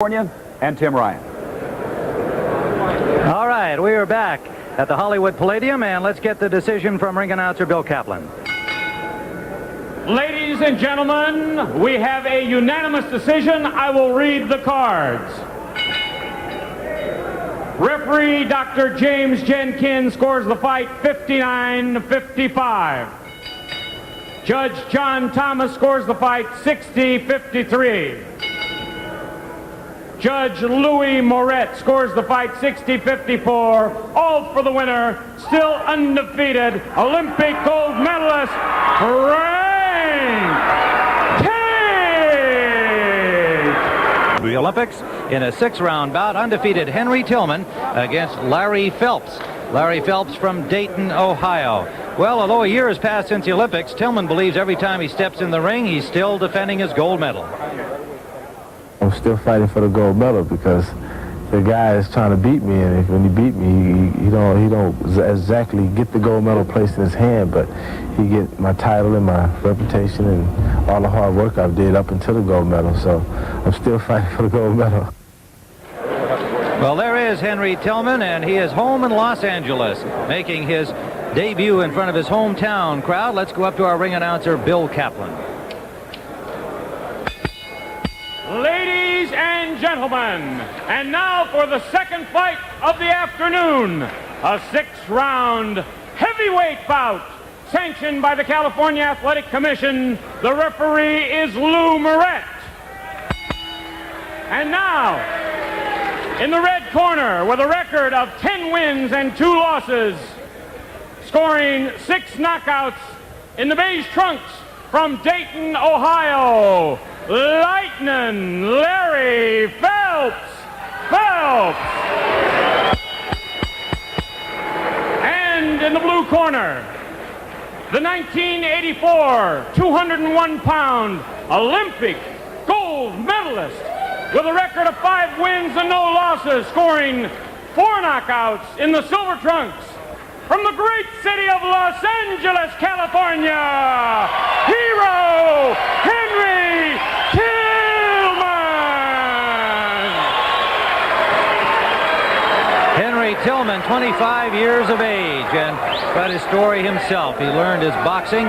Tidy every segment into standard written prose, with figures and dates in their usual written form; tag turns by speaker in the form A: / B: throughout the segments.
A: California, and Tim Ryan.
B: All right, we are back at the Hollywood Palladium, and let's get the decision from ring announcer Bill Kaplan.
C: Ladies and gentlemen, we have a unanimous decision. I will read the cards. Referee Dr. James Jenkins scores the fight 59-55. Judge John Thomas scores the fight 60-53. Judge Louis Moret scores the fight 60-54. All for the winner, still undefeated, Olympic gold medalist, Frank Cage!
B: The Olympics in a 6-round bout, undefeated Henry Tillman against Larry Phelps. Larry Phelps from Dayton, Ohio. Well, although a year has passed since the Olympics, Tillman believes every time he steps in the ring, he's still defending his gold medal.
D: I'm still fighting for the gold medal because the guy is trying to beat me, and when he beat me, he don't exactly get the gold medal placed in his hand, but he get my title and my reputation and all the hard work I've did up until the gold medal. So I'm still fighting for the gold medal.
B: Well, there is Henry Tillman, and he is home in Los Angeles, making his debut in front of his hometown crowd. Let's go up to our ring announcer, Bill Kaplan.
C: Ladies and gentlemen, and now for the second fight of the afternoon, a 6-round heavyweight bout sanctioned by the California Athletic Commission. The referee is Lou Moret. And now, in the red corner, with a record of 10 wins and 2 losses, scoring 6 knockouts in the beige trunks from Dayton, Ohio, Lightning Larry Phelps. And in the blue corner, the 1984 201-pound Olympic gold medalist with a record of 5 wins and no losses, scoring 4 knockouts in the silver trunks from the great city of Los Angeles, California, hero Henry Tillman!
B: Henry Tillman, 25 years of age, and got his story himself. He learned his boxing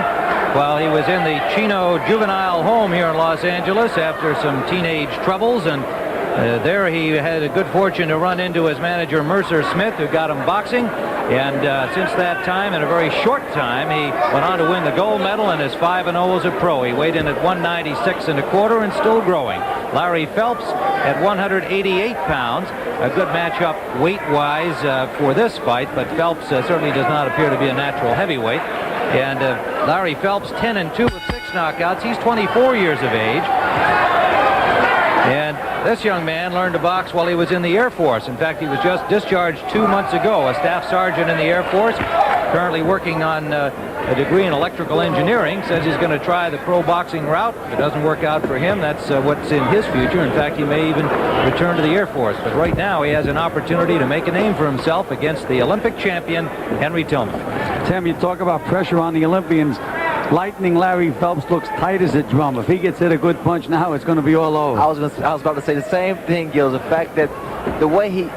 B: while he was in the Chino juvenile home here in Los Angeles after some teenage troubles, and there he had a good fortune to run into his manager Mercer Smith, who got him boxing. And since that time, in a very short time, he went on to win the gold medal and is 5-0 as a pro. He weighed in at 196 1/4 and still growing. Larry Phelps at 188 pounds. A good matchup weight-wise for this fight, but Phelps certainly does not appear to be a natural heavyweight. And Larry Phelps 10-2 with 6 knockouts. He's 24 years of age. And this young man learned to box while he was in the Air Force. In fact, he was just discharged 2 months ago, a staff sergeant in the Air Force, currently working on a degree in electrical engineering. Says he's going to try the pro boxing route. If it doesn't work out for him, that's what's in his future. In fact, he may even return to the Air Force. But right now, he has an opportunity to make a name for himself against the Olympic champion, Henry Tillman.
A: Tim, you talk about pressure on the Olympians. Lightning Larry Phelps looks tight as a drum. If he gets hit a good punch now, it's going to be all over.
E: I was about to say the same thing, Gil. The fact that the way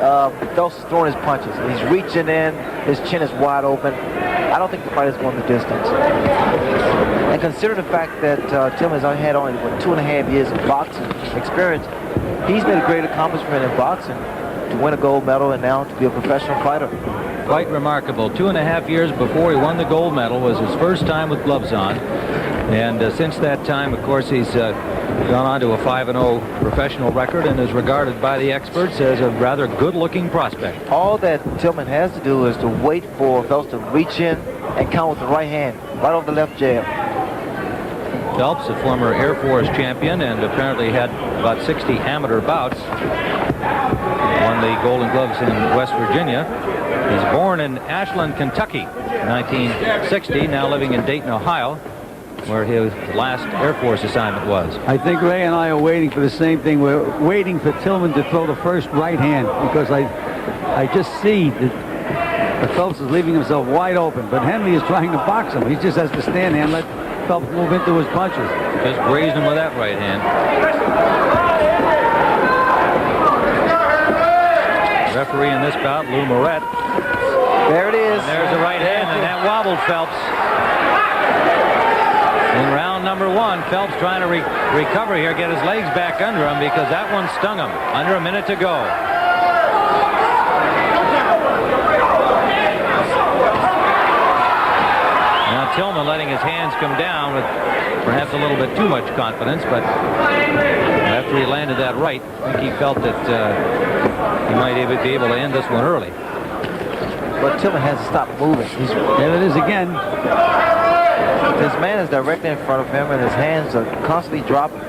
E: Phelps is throwing his punches, he's reaching in, his chin is wide open. I don't think the fight is going the distance. And consider the fact that Tillman has had only 2.5 years of boxing experience, he's made a great accomplishment in boxing to win a gold medal and now to be a professional fighter.
B: Quite remarkable. 2.5 years before he won the gold medal was his first time with gloves on. And since that time, of course, he's gone on to a 5-0 professional record and is regarded by the experts as a rather good-looking prospect.
E: All that Tillman has to do is to wait for Phelps to reach in and counter with the right hand, right over the left jab.
B: Phelps, a former Air Force champion, and apparently had about 60 amateur bouts. Won the Golden Gloves in West Virginia. He's born in Ashland, Kentucky, 1960, now living in Dayton, Ohio, where his last Air Force assignment was.
A: I think Ray and I are waiting for the same thing. We're waiting for Tillman to throw the first right hand, because I just see that Phelps is leaving himself wide open, but Henry is trying to box him. He just has to stand there and let Phelps move into his punches.
B: Just grazed him with that right hand. referee in this bout, Lou Moret.
E: There it is.
B: And there's a right hand, and that wobbled Phelps. In round number 1, Phelps trying to recover here, get his legs back under him because that one stung him. Under a minute to go. Now Tillman letting his hands come down with perhaps a little bit too much confidence, but after he landed that right, I think he felt that he might even be able to end this one early.
E: But Tillman has to stop moving.
A: There it is again.
E: This man is directly in front of him, and his hands are constantly dropping.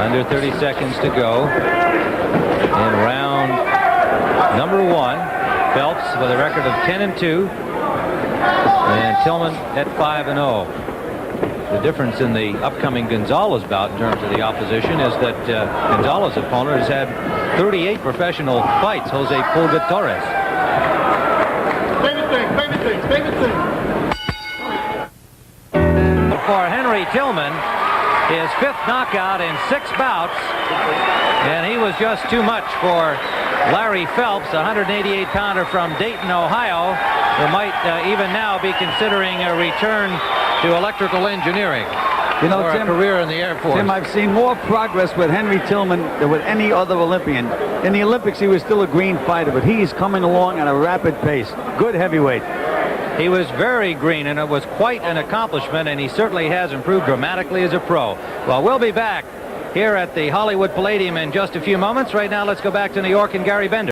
B: Under 30 seconds to go in round number 1. Phelps with a record of 10-2, and Tillman at 5-0. The difference in the upcoming Gonzalez bout in terms of the opposition is that Gonzalez's opponent has had 38 professional fights, Jose Pulga Torres.
F: Baby thing.
B: For Henry Tillman, his 5th knockout in 6 bouts, and he was just too much for Larry Phelps, a 188-pounder from Dayton, Ohio, who might even now be considering a return to electrical engineering.
A: You know,
B: or
A: Tim,
B: a career in the Air Force.
A: Tim, I've seen more progress with Henry Tillman than with any other Olympian. In the Olympics, he was still a green fighter, but he's coming along at a rapid pace. Good heavyweight.
B: He was very green, and it was quite an accomplishment, and he certainly has improved dramatically as a pro. Well, we'll be back here at the Hollywood Palladium in just a few moments. Right now, let's go back to New York and Gary Bender.